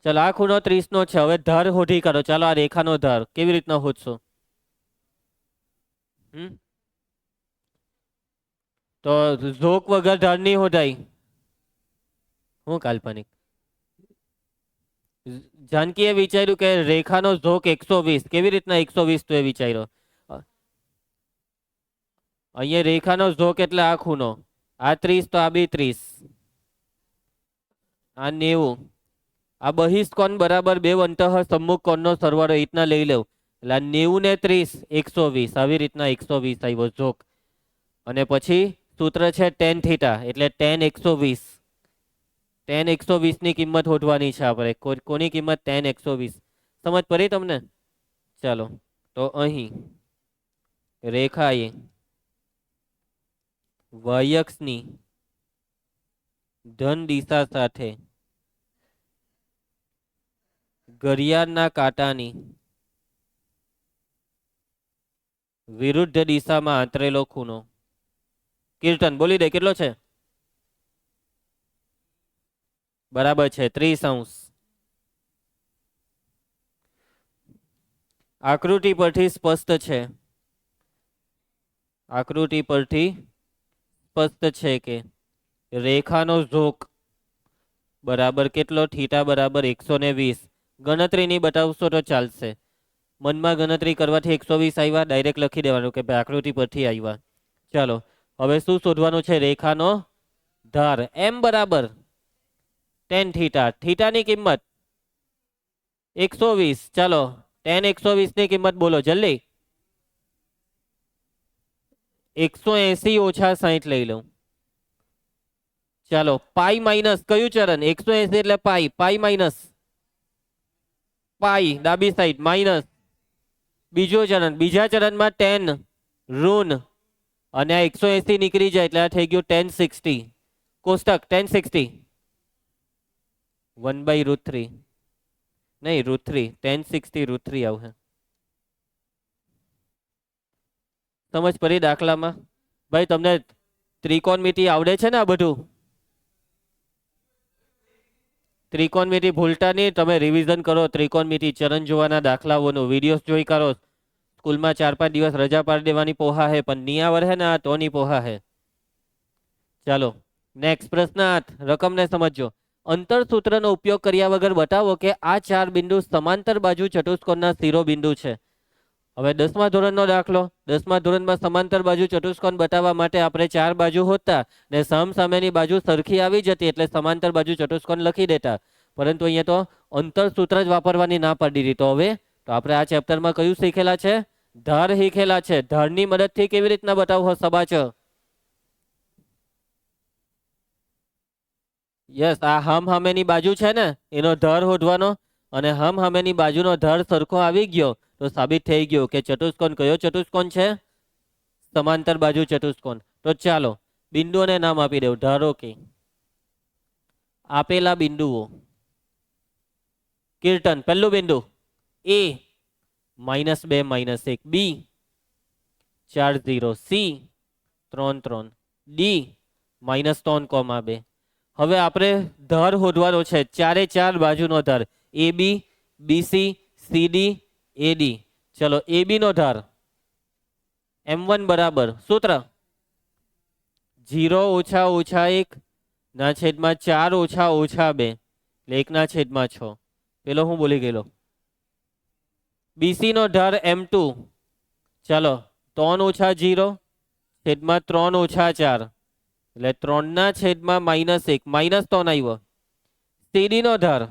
ચાલો આ ખૂણો 30 નો છે. હવે ધાર શોધી કાઢો. ચાલો આ રેખાનો ધાર કેવી રીતના શોધશો? તો ઝોક વગર ધાર નહીં શોધાય. હું કાલ્પનિક? જાનકીએ વિચાર્યું કે રેખાનો ઝોક 120. કેવી રીતના 120? તો એ વિચાર્યો. અહીંયા રેખાનો ઝોક એટલે આ ખૂણો. આ 30 તો આ બી 30. આ 90, આ બહિષ્કોણ બરાબર બે અંતઃ સમ્મુખ કોણનો સરવાળો એ રીતના લઈ લેવું. એટલે 90 ને 30 120, આવી રીતના 120 આવ્યો જોક. અને પછી સૂત્ર છે tan થીટા, એટલે tan 120. tan 120 ની કિંમત શોધવાની છે આપણે. કોની કિંમત? tan 120. સમજ પડી તમને? ચાલો, તો અહીં રેખાએ y અક્ષની ધન દિશા સાથે ઘડિયાળના કાંટાની વિરુદ્ધ દિશામાં આંતરેલો ખૂણો. કીર્તન બોલી દે, કેટલો છે? બરાબર છે, 30°. આકૃતિ પરથી સ્પષ્ટ છે, આકૃતિ પરથી સ્પષ્ટ છે કે રેખાનો ઝોક બરાબર કેટલો? થીટા બરાબર 120. ગણતરીની બતાવશો તો ચાલશે. મનમાં ગણતરી કરવાથી 120 આવ્યા, ડાયરેક્ટ લખી દેવાનું કે ભાઈ આકૃતિ પરથી આવ્યા. ચાલો, હવે શું શોધવાનું છે? રેખાનો ધાર. એમ બરાબર tan થીટા. થીટાની કિંમત 120. ચાલો, tan 120 ની કિંમત બોલો જલ્દી. 180 ઓછા 60 લઈ લઉં. ચાલો, પાઈ માઇનસ કયું ચરણ? 180 એટલે પાઈ. પાઈ માઇનસ પાઈ, ડાબી સાઈડ માઇનસ. બીજો ચરણ, બીજા ચરણમાં tan ઋણ, અને આ 180 નીકળી જાય એટલે આ થઈ ગયું tan 60. કોષ્ટક tan 60 1/√3, નહીં √3, tan 60 √3 આવશે. સમજ પડી દાખલામાં? ભાઈ તમને ત્રિકોણમિતિ આવડે છે ને? આ બધું ત્રિકોણમિતિ ભૂલતા નહીં. તમે રિવિઝન કરો ત્રિકોણમિતિ ચરણ જોવાના દાખલાઓનું, વિડીયોઝ જોઈ કરો. સ્કૂલમાં 4-5 દિવસ રજા પાડી દેવાની પોહા હે, પણ નિયાવર હે ને આ તોની પોહા હે. ચાલો નેક્સ્ટ પ્રશ્ન 8, રકમને સમજો. અંતર સૂત્રનો ઉપયોગ કર્યા વગર બતાવો કે આ 4 બિંદુ સમાંતર બાજુ ચતુષ્કોણના શિરોબિંદુ છે. હવે 10મા ધોરણનો દાખલો. 10મા ધોરણમાં સમાંતર બાજુ ચતુષ્કોણ બતાવવા માટે આપણે 4 બાજુ હોતા ને સામેની બાજુ સરખી આવી જતી એટલે સમાંતર બાજુ ચતુષ્કોણ લખી દેતા. પરંતુ અહીંયા તો અંતર સૂત્ર જ વાપરવાની ના પાડી દીધી. તો હવે તો આપણે આ ચેપ્ટરમાં કયું શીખેલા છે? ધાર શીખેલા છે. ધારની મદદથી કેવી રીતના બતાવો સબાચ? યસ, આ સામેની બાજુ છે ને એનો ધાર શોધવાનો, અને સામેની બાજુનો ધાર સરખો આવી ગયો તો સાબિત થઈ ગયું કે ચતુષ્કોણ કયો ચતુષ્કોણ છે? સમાંતર બાજુ ચતુષ્કોણ. તો ચાલો બિંદુઓને નામ આપી દઉં. ધારો કે આપેલા બિંદુઓ. કીર્તન, પહેલું બિંદુ A -2 -1, B 4 0, C 3 3, D -3,2. હવે આપણે ધાર શોધવાનો છે, 4 બાજુનો ધાર. AB, BC, CD, AD. ચલો, AB નો ધાર M1 બરાબર સૂત્ર 0 ઓછા ઓછા 1 ના છેદમાં 4 ઓછા ઓછા 2 એટલે 1 ના છેદમાં 6. પેલો હું બોલી ગયેલો. BC નો ધાર M2. ચાલો, 3 ઓછા 0 છેદમાં 3 ઓછા 4 એટલે 3 ના છેદમાં -1, -3 આવ્યો. CD નો ધાર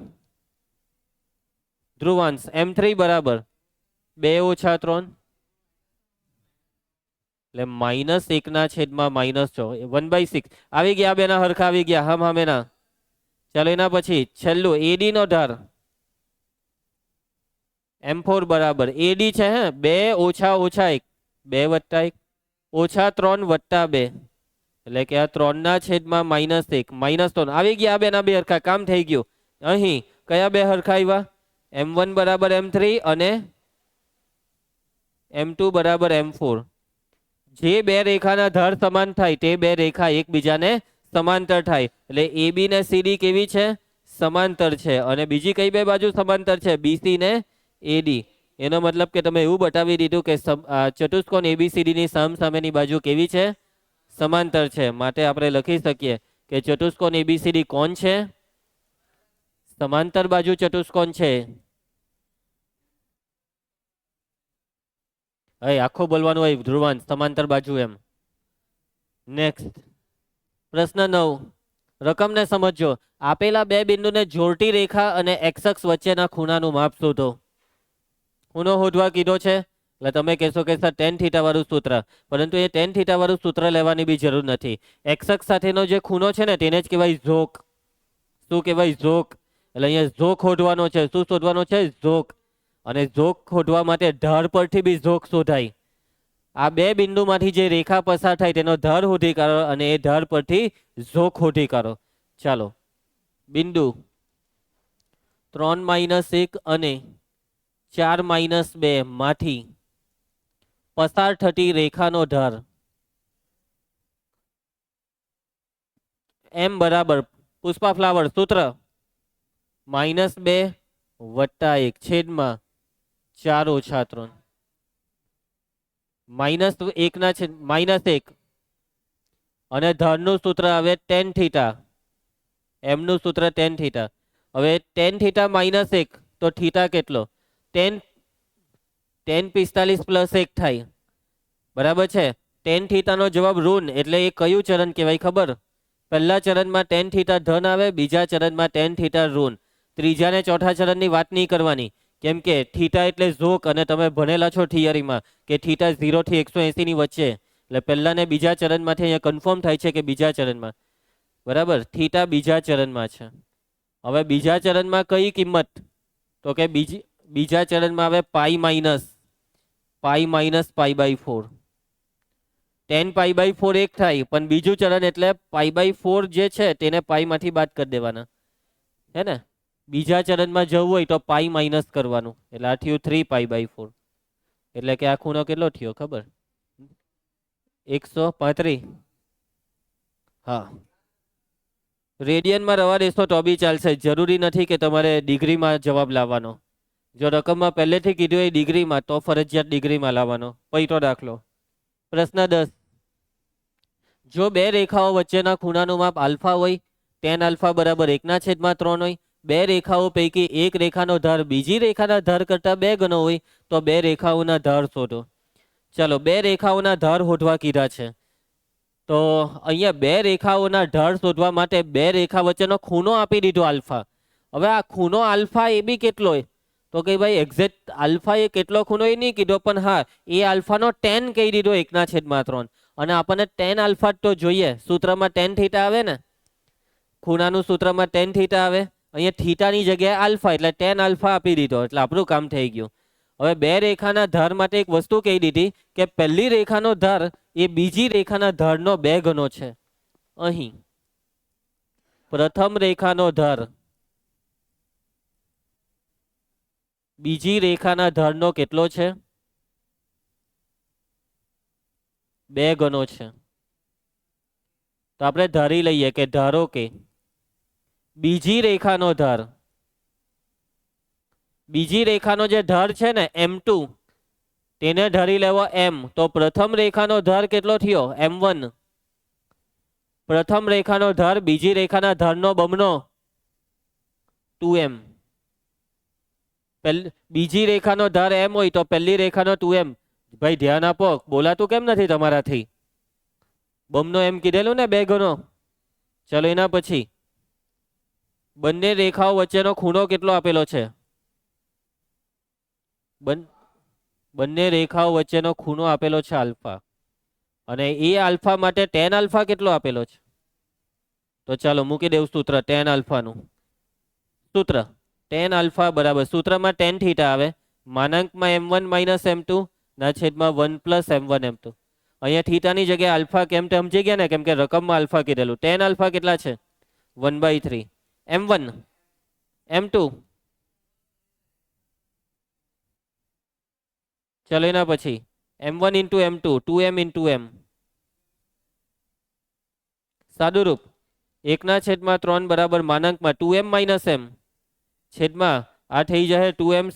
ધ્રુવાંશ M3 બરાબર 2 ઓછા 3 એટલે -1 ના છેદમાં -6, 1/6. આવી ગયા, બેના હરખા આવી ગયા હામેના. ચાલો, એના પછી છેલ્લું AD નો ધાર M4 બરાબર AD છે હે 2 ઓછા ઓછા 1, 2 વત્તા 1 ઓછા 3 વત્તા 2 એટલે કે આ 3 ના છેદમાં -1, -3 આવી ગયા. બેના બે હરખા, કામ થઈ ગયું. અહીં કયા બે હરખા આવ્યા? M1 બરાબર M3 અને M2 બરાબર M4. જે બે રેખાના ધાર સમાન થાય તે બે રેખા એકબીજાને સમાંતર થાય. એટલે AB ને CD કેવી છે? સમાંતર છે. અને બીજી કઈ બે બાજુ સમાંતર છે? BC ને AD. એનો મતલબ કે તમે એવું બતાવી દીધું કે ચતુષ્કોણ ABCD ની સામેની બાજુ કેવી છે? સમાંતર છે. માટે આપણે લખી શકીએ કે ચતુષ્કોણ ABCD કોણ છે? સમાંતર બાજુ ચતુષ્કોણ છે. આખો બોલવાનું હોય ધ્રુવાંશ, સમાંતર બાજુ એમ. નેક્સ્ટ પ્રશ્ન 9, રકમને સમજો. આપેલા બે બિંદુને જોડતી રેખા અને એક્સ અક્ષ વચ્ચેના ખૂણાનું માપ શોધો. ખૂણો શોધવા કીધો છે એટલે તમે કહેશો કે સર ટેન થીટા વાળું સૂત્ર, પરંતુ એ ટેન થીટા વાળું સૂત્ર લેવાની બી જરૂર નથી. એક્સ અક્ષ સાથેનો જે ખૂણો છે ને તેને જ કહેવાય ઝોક. શું કહેવાય? ઝોક. એટલે અહીંયા ઝોક શોધવાનો છે. શું શોધવાનો છે? ઝોક. અને ઝોક શોધવા માટે ઢાળ પરથી બી ઝોક શોધાય. આ બે બિંદુમાંથી જે રેખા પસાર થાય તેનો ઢાળ શોધી કાઢો અને એ ઢાળ પરથી ઝોક શોધી કાઢો. ચાલો, બિંદુ 3-1 અને 4-2 માંથી પસાર થતી રેખાનો ઢાળ એમ બરાબર પુષ્પા ફ્લાવર સૂત્ર -2 + 1 છેદમાં 4 - 3 -1 અને ઢાળનું સૂત્ર આવે tan થીટા. એમનું સૂત્ર tan થીટા. હવે tan થીટા -1 તો થીટા કેટલો? tan 45 + 1 થાય. બરાબર છે. tan થીટાનો જવાબ ઋણ, એટલે એ કયું ચરણ કહેવાય ખબર? પહેલા ચરણમાં tan થીટા ધન આવે, બીજા ચરણમાં tan થીટા ઋણ. ત્રીજા ને ચોથા ચરણની વાત નહીં કરવાની, કેમ કે થીટા એટલે ઝોક અને તમે ભણેલા છો થિયરીમાં કે થીટા 0 થી 180 ની વચ્ચે. એટલે પહેલા ને બીજા ચરણમાંથી અહીંયા કન્ફર્મ થાય છે કે બીજા ચરણમાં. બરાબર, થીટા બીજા ચરણમાં છે. હવે બીજા ચરણમાં કઈ કિંમત? તો કે બીજા ચરણમાં આવે પાઈ માઇનસ π/4. tan π/4 1 થાય, પણ બીજું ચરણ એટલે π/4 જે છે તેને પાઈમાંથી બાદ કરી દેવાના, હે ને? બીજા ચરણમાં જવું હોય તો પાઈ માઇનસ કરવાનું, એટલે આ થયું 3π/4. એટલે કે આ ખૂણો કેટલો થયો ખબર? 135. હા, રેડિયનમાં રવા દેશો તો બી ચાલશે. જરૂરી નથી કે તમારે ડિગ્રીમાં જવાબ લાવવાનો. જો રકમમાં પહેલેથી કીધું હોય ડિગ્રીમાં, તો ફરજિયાત ડિગ્રીમાં લાવવાનો. પૈતો દાખલો. પ્રશ્ન 10. જો બે રેખાઓ વચ્ચેના ખૂણાનું માપ આલ્ફા હોય, tan આલ્ફા બરાબર 1/3 હોય, બે રેખાઓ પૈકી એક રેખાનો ધાર બીજી રેખાના ધાર કરતા 2 ગણો હોય, તો બે રેખાઓના ધાર શોધો. ચાલો, બે રેખાઓના ધાર શોધવા કીધા છે. તો અહીંયા બે રેખાઓના ઢાળ શોધવા માટે બે રેખા વચ્ચેનો ખૂણો આપી દીધો આલ્ફા. હવે આ ખૂણો આલ્ફા એ બી કેટલો હોય? તો કે ભાઈ એક્ઝેક્ટ આલ્ફા એ કેટલો ખૂણો એ નહીં કીધો, પણ હા એ આલ્ફાનો tan કહી દીધો 1/3. અને આપણને tan આલ્ફા તો જોઈએ. સૂત્રમાં tan થીટા આવે ને, ખૂણાનું સૂત્રમાં tan થીટા આવે. અહીંયા થીટાની જગ્યાએ આલ્ફા, એટલે tan આલ્ફા આપી દીધો, એટલે આપણું કામ થઈ ગયું. હવે બે રેખાના ધાર માટે એક વસ્તુ કહી દીધી કે પહેલી રેખાનો ધાર એ બીજી રેખાના ધારનો 2 ગણો છે. અહીં પ્રથમ રેખાનો ધાર બીજી રેખાના ધારનો કેટલો છે? 2 ગણો છે. તો આપણે ધારી લઈએ કે ધારો કે બીજી રેખાનો ધાર, બીજી રેખાનો જે ધાર છે ને m2, તેને ધારી લેવો m. તો પ્રથમ રેખાનો ધાર કેટલો થયો? m1. પ્રથમ રેખાનો ધાર બીજી રેખાના ધારનો બમણો 2m. બીજી રેખાનો ધાર m હોય તો પહેલી રેખાનો 2m. ભાઈ ધ્યાન આપો, બોલાતું કેમ નથી તમારાથી? બમણો m કીધેલું ને, 2 ગણો. ચલો, એના પછી બંને રેખાઓ વચ્ચેનો ખૂણો કેટલો આપેલો છે? બંને રેખાઓ વચ્ચેનો ખૂણો આપેલો છે આલ્ફા. અને એ આલ્ફા માટે tan આલ્ફા કેટલો આપેલો છે? તો ચાલો મૂકી દેવું સૂત્ર tan આલ્ફાનું. સૂત્ર tan આલ્ફા બરાબર, સૂત્રમાં tan થીટા આવે, માનાંકમાં m1 - m2 ના છેદમાં 1 + m1 m2. અહીંયા થીટાની જગ્યાએ આલ્ફા કેમ તે સમજી ગયા ને, કેમ કે રકમમાં આલ્ફા કીધેલું. tan આલ્ફા કેટલા છે? 1/3. m1 m2. ચલો, એના પછી m1 × m2 2m × m. સાદુરૂપ 1/3 બરાબર માનાંકમાં 2m - m છેદમાં આ થઈ જાય 2m²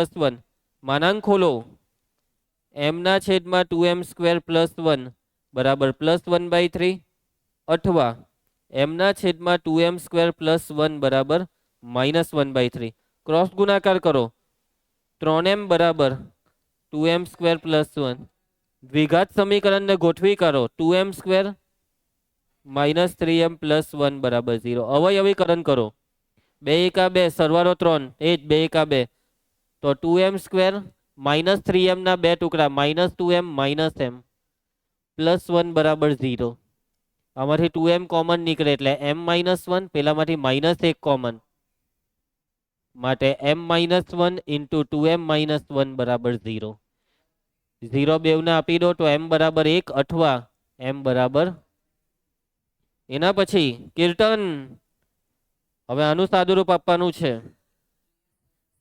+ 1. માનાંક ખોલો. m/2m² + 1 બરાબર +1/3, અથવા m/2m² + 1 બરાબર -1/3. ક્રોસ ગુણાકાર કરો. 3m બરાબર 2m² + 1. દ્વિઘાત સમીકરણને ગોઠવી કાઢો. 2m² -3m + 1 બરાબર 0. અવયવીકરણ કરો. 2 એકા 2, સરવાળો 3, એ જ 2 એકા 2, તો 2m² -3m ના 2 ટુકડા -2m -m +1 બરાબર 0. આમાંથી 2m કોમન નીકળે એટલે m-1, પેલામાંથી -1 કોમન, માટે m-1 × 2m-1 બરાબર 0. 0 બેવને આપી દો તો m બરાબર 1 અથવા m બરાબર. એના પછી કીર્તન, હવે આનું સાદુરૂપ આપવાનું છે.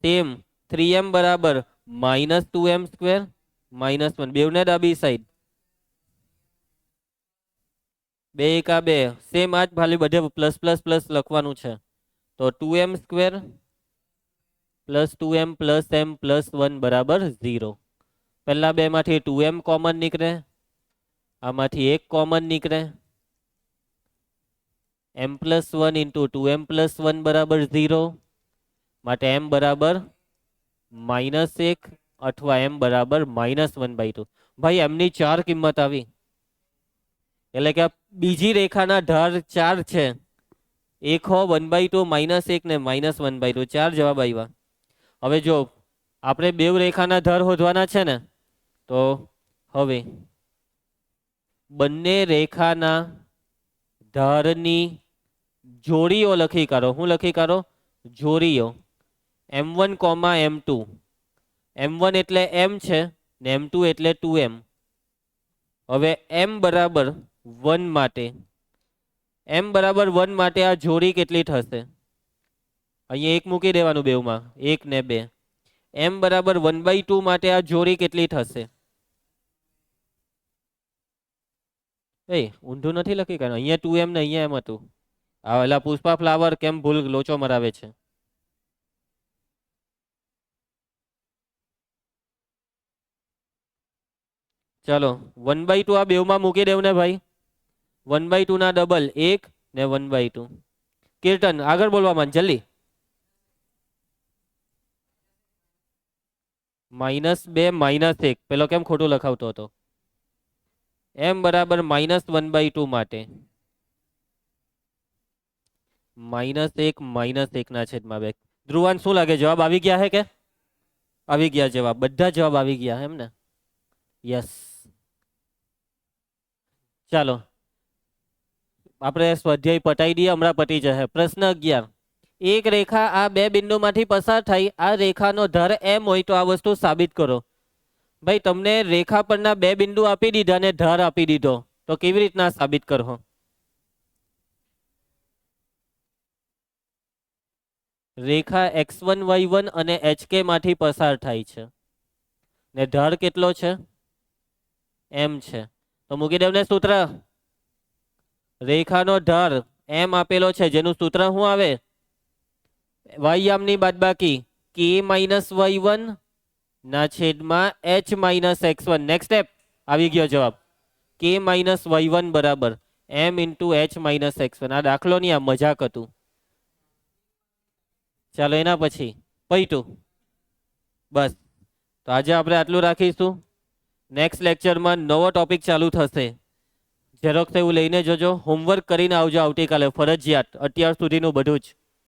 તેમ 3m બરાબર -2m² -1, બેવને ડાબી સાઈડ. 2 એકા 2, સેમ આજ ખાલી બધે પ્લસ પ્લસ પ્લસ લખવાનું છે. તો 2m² + 2m + m + 1 બરાબર 0. પહેલા બે માંથી 2m કોમન નીકળે, આમાંથી 1 કોમન નીકળે. m+1 × 2m + 1 બરાબર 0, માટે m બરાબર -1 અથવા m બરાબર -1/2. ભાઈ એમની 4 કિંમત આવી, એટલે કે બીજી રેખાના ઢાળ 4 છે. 1 હો 1/2, -1 ને -1/2, 4 જવાબ આવ્યા. હવે જો આપણે બેવ રેખાના ઢાળ શોધવાના છે ને, તો હવે બંને રેખાના ઢાળની જોડીઓ લખી કાઢો. હું લખી કાઢો? જોડીઓ. m1, m2. m1 એટલે m છે ને m2 એટલે 2m. હવે m બરાબર 1 માટે, m બરાબર 1 માટે આ જોડી કેટલી થશે? અહીંયા 1 મૂકી દેવાનું બેવમાં, 1 ને 2. m બરાબર 1/2 માટે આ જોડી કેટલી થશે? એ ઊંધું નથી લખી કાઢ્યું, અહીંયા 2m ને અહીંયા m હતું. આ પુષ્પા ફ્લાવર કેમ ભૂલ લોચો મરાવે છે? ચલો 1/2 આ બેવમાં મૂકી દેવ ને ભાઈ. 1/2 ના ડબલ 1 ને 1/2. કીર્તન આગળ બોલવા માંડ જલ્દી. -2 -1, પેલો કેમ ખોટું લખાવતો હતો? m બરાબર -1/2 માટે -1 ના છેદમાં 2. ધ્રુવાન શું લાગે, જવાબ આવી ગયા હે કે? આવી ગયા જવાબ, બધા જવાબ આવી ગયા એમ ને? યસ. ચાલો આપણે સ્વાધ્યાય પટાઈ દઈએ, હમણાં પટી જશે. પ્રશ્ન 11. એક રેખા આ બે બિંદુમાંથી પસાર થઈ, આ રેખાનો ઢાળ m હોય તો આ વસ્તુ સાબિત કરો. ભાઈ તમને રેખા પરના બે બિંદુ આપી દીધા ને ઢાળ આપી દીધો, તો કેવી રીતના સાબિત કરો? રેખા x1 y1 અને hk માંથી પસાર થાય છે ને ઢાળ કેટલો છે? m છે. તો મૂકી દેવ ને સૂત્ર. રેખાનો ઢાળ m આપેલો છે, જેનું સૂત્ર શું આવે? y યામની બાદબાકી k - y1 ના છેદમાં h - x1. નેક્સ્ટ સ્ટેપ આવી ગયો જવાબ. k - y1 બરાબર m × h - x1. આ દાખલો નહીં, આ મજાક હતું. ચાલો એના પછી પૈટું. બસ, તો આજે આપણે આટલું રાખીશું. નેક્સ્ટ લેક્ચરમાં નવો ટોપિક ચાલુ થશે. ઝેરોક્સ એવું લઈને જજો. હોમવર્ક કરીને આવજો આવતીકાલે ફરજિયાત, અત્યાર સુધીનું બધું જ.